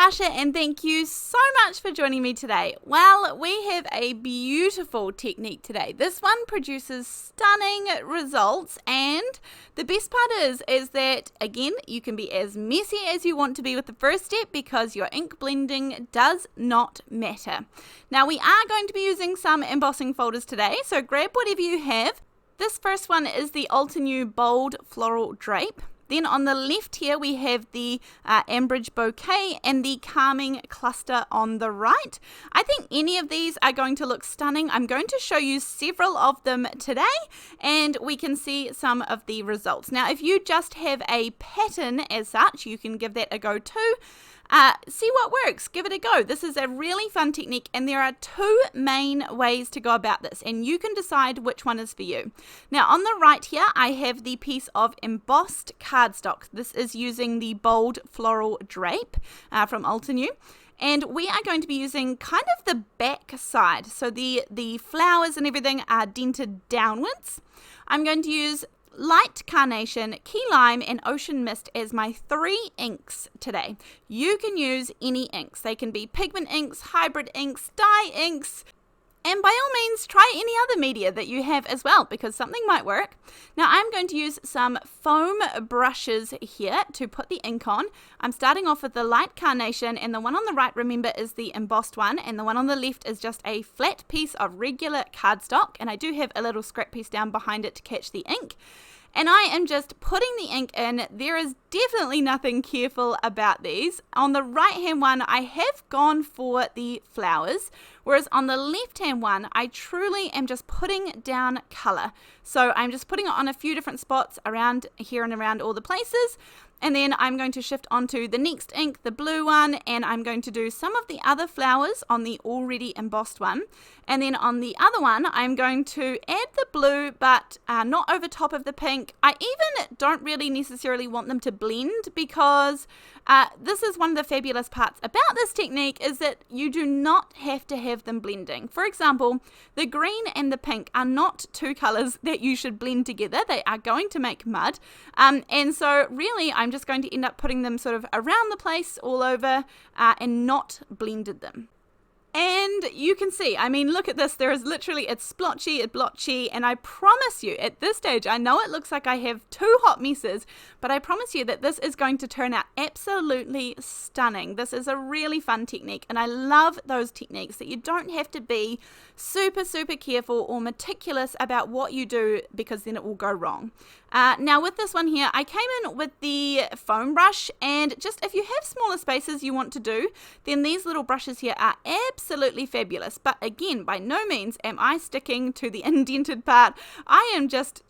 Natasha, and thank you so much for joining me today. Well, we have a beautiful technique today. This one produces stunning results, and the best part is that, again, you can be as messy as you want to be with the first step because your ink blending does not matter. Now, we are going to be using some embossing folders today, so grab whatever you have. This first one is the Altenew Bold Floral Drape. Then on the left here we have the Ambridge Bouquet and the Calming Cluster on the right. I think any of these are going to look stunning. I'm going to show you several of them today and we can see some of the results. Now if you just have a pattern as such, you can give that a go too. See what works, give it a go. This is a really fun technique and there are two main ways to go about this and you can decide which one is for you. Now on the right here I have the piece of embossed cardstock. This is using the Bold Floral Drape from Altenew. And we are going to be using kind of the back side. So the flowers and everything are dented downwards. I'm going to use Light Carnation, Key Lime, and Ocean Mist as my three inks today. You can use any inks. They can be pigment inks, hybrid inks, dye inks, and by all means try any other media that you have as well because something might work. Now I'm going to use some foam brushes here to put the ink on. I'm starting off with the Light Carnation, and the one on the right, remember, is the embossed one, and the one on the left is just a flat piece of regular cardstock, and I do have a little scrap piece down behind it to catch the ink. And I am just putting the ink in. There is definitely nothing careful about these. On the right hand one, I have gone for the flowers, whereas on the left hand one, I truly am just putting down color. So I'm just putting it on a few different spots around here and around all the places. And then I'm going to shift onto the next ink, the blue one, and I'm going to do some of the other flowers on the already embossed one. And then on the other one, I'm going to add the blue, but not over top of the pink. I even don't really necessarily want them to blend because this is one of the fabulous parts about this technique is that you do not have to have them blending. For example, the green and the pink are not two colors that you should blend together. They are going to make mud. And so really I'm just going to end up putting them sort of around the place all over and not blended them. And you can see, I mean, look at this. There is literally, it's splotchy, it's blotchy, and I promise you, at this stage, I know it looks like I have two hot messes, but I promise you that this is going to turn out absolutely stunning. This is a really fun technique, and I love those techniques that you don't have to be super, super careful or meticulous about what you do because then it will go wrong. Now with this one here, I came in with the foam brush, and just if you have smaller spaces you want to do, then these little brushes here are absolutely fabulous. But again, by no means am I sticking to the indented part. I am just,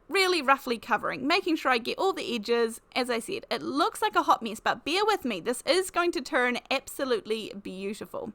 really roughly covering, making sure I get all the edges. As I said, it looks like a hot mess, but bear with me. This is going to turn absolutely beautiful.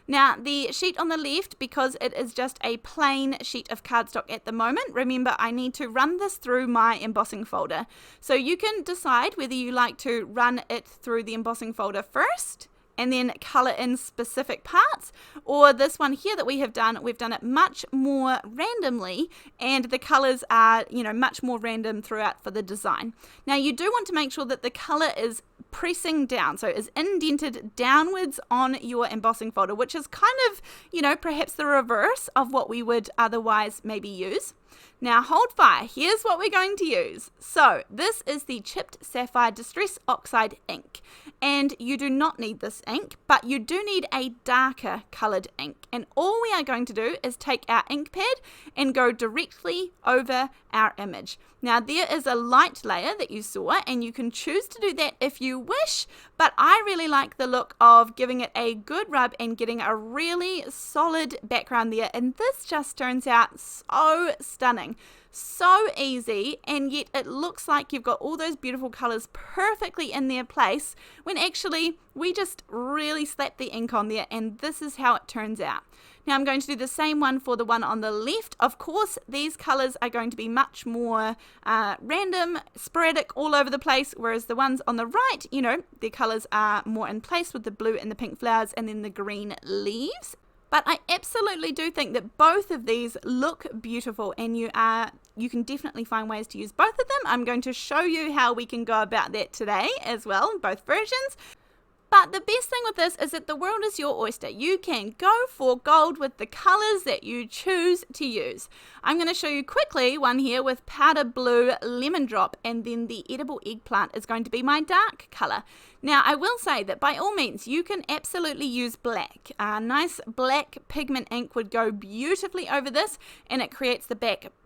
Now, the sheet on the left, because it is just a plain sheet of cardstock at the moment, remember I need to run this through my embossing folder. So you can decide whether you like to run it through the embossing folder first and then color in specific parts, or this one here that we've done it much more randomly, and the colors are, much more random throughout for the design. Now you do want to make sure that the color is pressing down, so is indented downwards on your embossing folder, which is kind of, perhaps the reverse of what we would otherwise maybe use. Now hold fire, here's what we're going to use. So this is the Chipped Sapphire Distress Oxide ink, and you do not need this ink, but you do need a darker coloured ink, and all we are going to do is take our ink pad and go directly over our image. Now there is a light layer that you saw, and you can choose to do that if you wish, but I really like the look of giving it a good rub and getting a really solid background there, and this just turns out so stunning. So easy, and yet it looks like you've got all those beautiful colors perfectly in their place when actually we just really slap the ink on there, and this is how it turns out. Now I'm going to do the same one for the one on the left. Of course, these colors are going to be much more random, sporadic, all over the place, whereas the ones on the right, their colors are more in place with the blue and the pink flowers and then the green leaves. But I absolutely do think that both of these look beautiful, and you can definitely find ways to use both of them. I'm going to show you how we can go about that today as well, both versions. But the best thing with this is that the world is your oyster. You can go for gold with the colours that you choose to use. I'm going to show you quickly one here with powder blue lemon drop, and then the edible eggplant is going to be my dark colour. Now, I will say that by all means, you can absolutely use black. A nice black pigment ink would go beautifully over this, and it creates the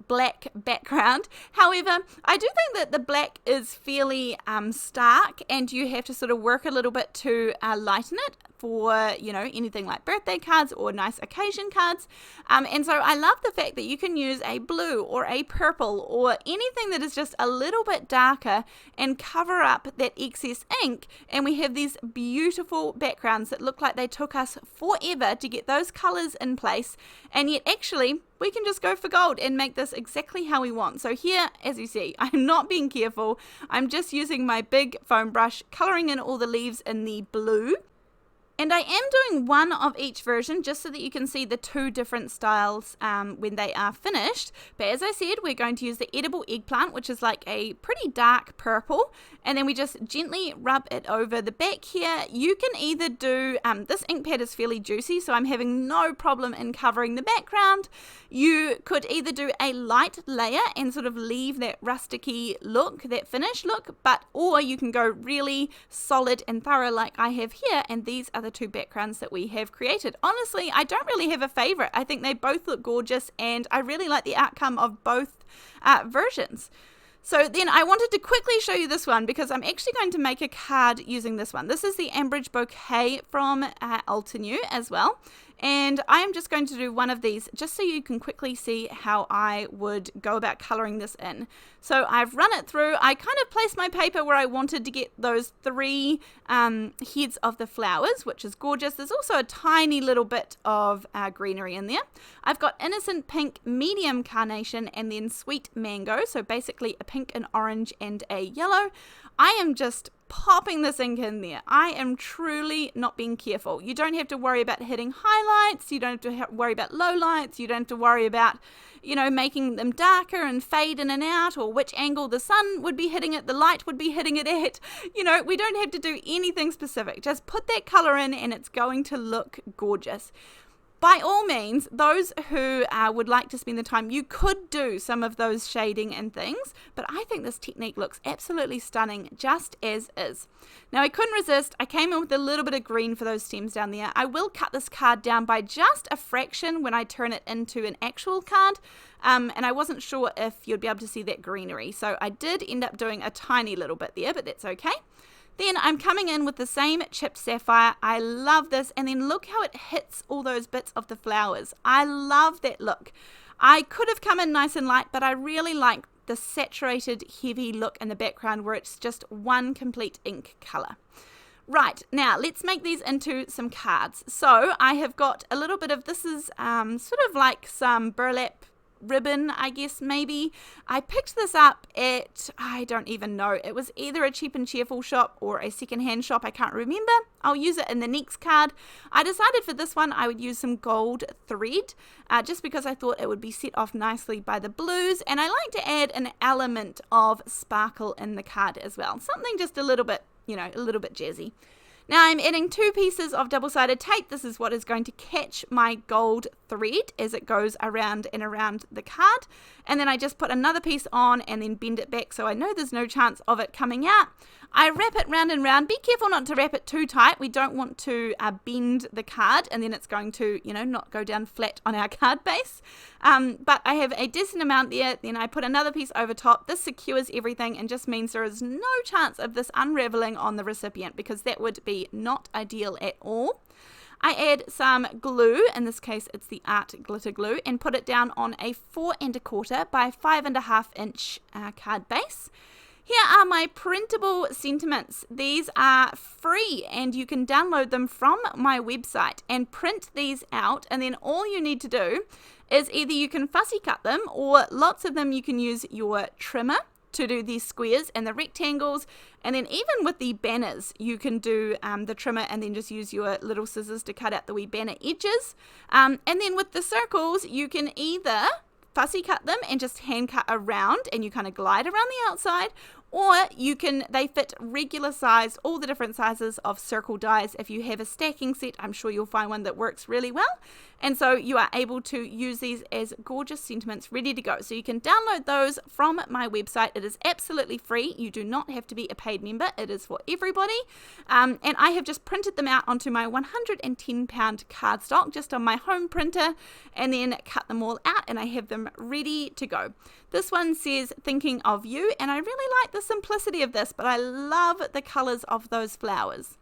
black background. However, I do think that the black is fairly stark, and you have to sort of work a little bit to lighten it for, you know, anything like birthday cards or nice occasion cards. And so I love the fact that you can use a blue or a purple or anything that is just a little bit darker and cover up that excess ink, and we have these beautiful backgrounds that look like they took us forever to get those colors in place, and yet actually we can just go for gold and make this exactly how we want. So here, as you see, I'm not being careful. I'm just using my big foam brush, coloring in all the leaves in the blue. And I am doing one of each version just so that you can see the two different styles when they are finished. But as I said, we're going to use the edible eggplant, which is like a pretty dark purple. And then we just gently rub it over the back here. You can either do, this ink pad is fairly juicy, so I'm having no problem in covering the background. You could either do a light layer and sort of leave that rusticy look, that finish look, or you can go really solid and thorough like I have here, and these are the two backgrounds that we have created. Honestly, I don't really have a favorite. I think they both look gorgeous, and I really like the outcome of both versions. So then I wanted to quickly show you this one because I'm actually going to make a card using this one. This is the Ambridge Bouquet from Altenew as well. And I am just going to do one of these just so you can quickly see how I would go about colouring this in. So I've run it through. I kind of placed my paper where I wanted to get those three heads of the flowers, which is gorgeous. There's also a tiny little bit of greenery in there. I've got innocent pink, medium carnation, and then sweet mango. So basically a pink, an orange, and a yellow. I am just popping this ink in there. I am truly not being careful. You don't have to worry about hitting highlights. You don't have to worry about lowlights. You don't have to worry about, you know, making them darker and fade in and out, or which angle the sun would be hitting it, the light would be hitting it at. You know, we don't have to do anything specific. Just put that color in and it's going to look gorgeous. By all means, those who would like to spend the time, you could do some of those shading and things, but I think this technique looks absolutely stunning just as is. Now, I couldn't resist. I came in with a little bit of green for those stems down there. I will cut this card down by just a fraction when I turn it into an actual card, and I wasn't sure if you'd be able to see that greenery, so I did end up doing a tiny little bit there, but that's okay. Then I'm coming in with the same chipped sapphire. I love this. And then look how it hits all those bits of the flowers. I love that look. I could have come in nice and light, but I really like the saturated, heavy look in the background where it's just one complete ink color. Right, now let's make these into some cards. So I have got a little bit of, this is sort of like some burlap ribbon, I guess, maybe. I picked this up at, I don't even know, it was either a cheap and cheerful shop or a secondhand shop, I can't remember. I'll use it in the next card. I decided for this one I would use some gold thread, just because I thought it would be set off nicely by the blues, and I like to add an element of sparkle in the card as well. Something just a little bit, you know, a little bit jazzy. Now I'm adding 2 pieces of double-sided tape. This is what is going to catch my gold thread as it goes around and around the card. And then I just put another piece on and then bend it back so I know there's no chance of it coming out. I wrap it round and round. Be careful not to wrap it too tight. We don't want to bend the card and then it's going to, you know, not go down flat on our card base. But I have a decent amount there. Then I put another piece over top. This secures everything and just means there is no chance of this unraveling on the recipient, because that would be not ideal at all. I add some glue, in this case it's the Art Glitter Glue, and put it down on a 4 1/4 by 5 1/2 inch card base. Here are my printable sentiments. These are free and you can download them from my website and print these out, and then all you need to do is either you can fussy cut them, or lots of them you can use your trimmer to do these squares and the rectangles, and then even with the banners you can do the trimmer and then just use your little scissors to cut out the wee banner edges, and then with the circles you can either fussy cut them and just hand cut around and you kind of glide around the outside, Or they fit regular size, all the different sizes of circle dies. If you have a stacking set, I'm sure you'll find one that works really well. And so you are able to use these as gorgeous sentiments ready to go. So you can download those from my website. It is absolutely free. You do not have to be a paid member. It is for everybody. And I have just printed them out onto my 110-pound cardstock just on my home printer, and then cut them all out, and I have them ready to go. This one says thinking of you, and I really like the simplicity of this, but I love the colors of those flowers.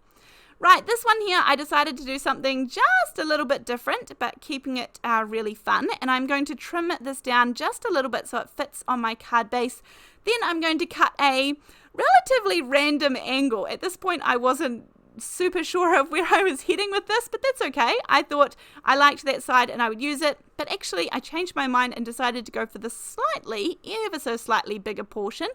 Right, this one here, I decided to do something just a little bit different, but keeping it really fun. And I'm going to trim this down just a little bit so it fits on my card base. Then I'm going to cut a relatively random angle. At this point, I wasn't super sure of where I was heading with this, but that's okay. I thought I liked that side and I would use it, but actually I changed my mind and decided to go for the ever so slightly bigger portion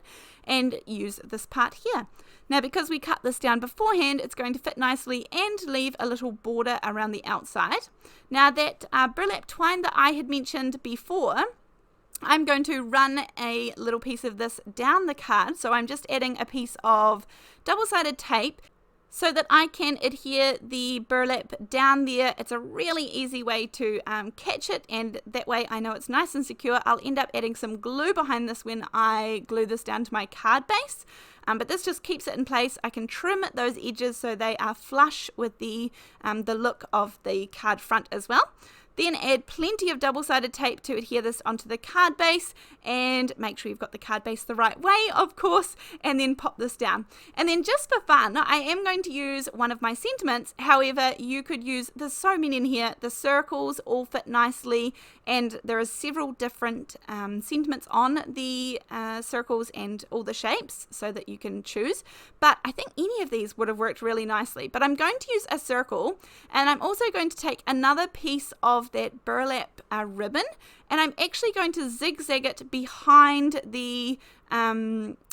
and use this part here. Now, because we cut this down beforehand, it's going to fit nicely and leave a little border around the outside. Now, that burlap twine that I had mentioned before, I'm going to run a little piece of this down the card. So I'm just adding a piece of double-sided tape so that I can adhere the burlap down there. It's a really easy way to catch it, and that way I know it's nice and secure. I'll end up adding some glue behind this when I glue this down to my card base, but this just keeps it in place. I can trim those edges so they are flush with the look of the card front as well. Then add plenty of double-sided tape to adhere this onto the card base, and make sure you've got the card base the right way, of course, and then pop this down. And then just for fun, I am going to use one of my sentiments. However, you could use, there's so many in here, the circles all fit nicely, and there are several different sentiments on the circles and all the shapes so that you can choose. But I think any of these would have worked really nicely. But I'm going to use a circle, and I'm also going to take another piece of that burlap ribbon, and I'm actually going to zigzag it behind the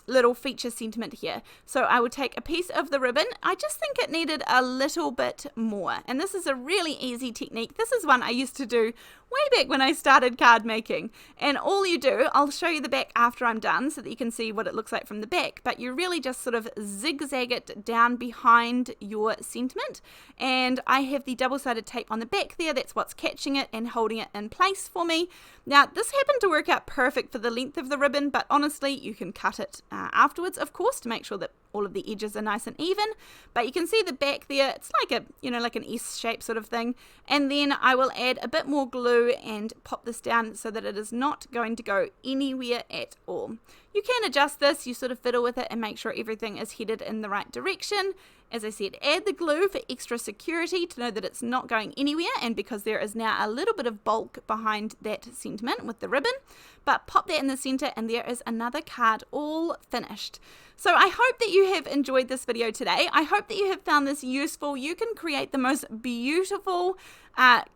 little feature sentiment here. So I would take a piece of the ribbon. I just think it needed a little bit more, and this is a really easy technique. This is one I used to do way back when I started card making, and all you do, I'll show you the back after I'm done so that you can see what it looks like from the back, but you really just sort of zigzag it down behind your sentiment, and I have the double-sided tape on the back there. That's what's catching it and holding it in place for me. Now, this happened to work out perfect for the length of the ribbon, but honestly, you can cut it afterwards, of course, to make sure that all of the edges are nice and even. But you can see the back there, it's like a, like an S shape sort of thing. And then I will add a bit more glue and pop this down so that it is not going to go anywhere at all. You can adjust this, you sort of fiddle with it and make sure everything is headed in the right direction. As I said, add the glue for extra security to know that it's not going anywhere, and because there is now a little bit of bulk behind that sentiment with the ribbon, but pop that in the center and there is another card all finished. So I hope that you have enjoyed this video today. I hope that you have found this useful. You can create the most beautiful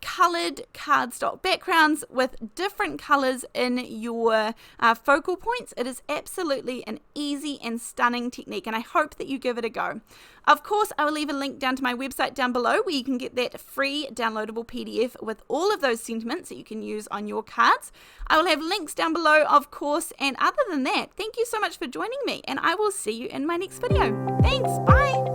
colored cardstock backgrounds with different colors in your focal points. It is absolutely an easy and stunning technique, and I hope that you give it a go. Of course, I will leave a link down to my website down below where you can get that free downloadable PDF with all of those sentiments that you can use on your cards. I will have links down below, of course, and other than that, thank you so much for joining me, and I will see you in my next video. Thanks, bye!